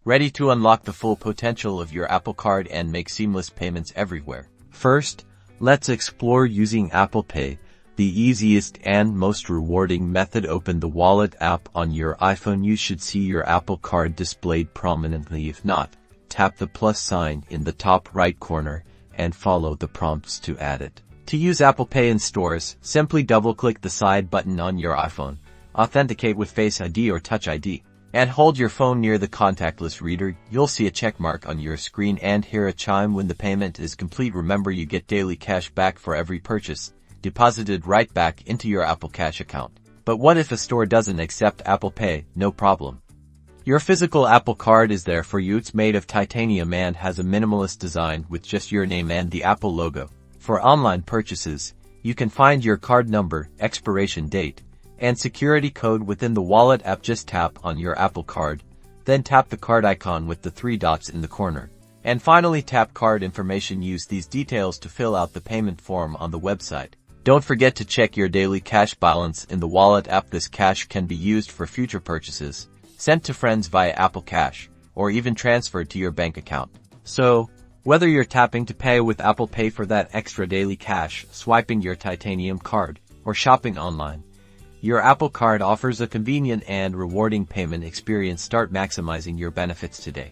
Ready to unlock the full potential of your Apple Card and make seamless payments everywhere. First, let's explore using Apple Pay, the easiest and most rewarding method. Open the Wallet app on your iPhone. You should see your Apple Card displayed prominently. If not, tap the plus sign in the top right corner and follow the prompts to add it. To use Apple Pay in stores, simply double-click the side button on your iPhone, authenticate with Face ID or Touch ID, and hold your phone near the contactless reader. You'll see a check mark on your screen and hear a chime when the payment is complete. Remember, you get daily cash back for every purchase, deposited right back into your Apple Cash account. But what if a store doesn't accept Apple Pay? No problem. Your physical Apple Card is there for you. It's made of titanium and has a minimalist design with just your name and the Apple logo. For online purchases, you can find your card number, expiration date, and security code within the Wallet app. Just tap on your Apple Card, then tap the card icon with the 3 dots in the corner, and finally tap card information. Use these details to fill out the payment form on the website. Don't forget to check your daily cash balance in the Wallet app. This cash can be used for future purchases, sent to friends via Apple Cash, or even transferred to your bank account. So, whether you're tapping to pay with Apple Pay for that extra daily cash, swiping your titanium card, or shopping online, your Apple Card offers a convenient and rewarding payment experience. Start maximizing your benefits today.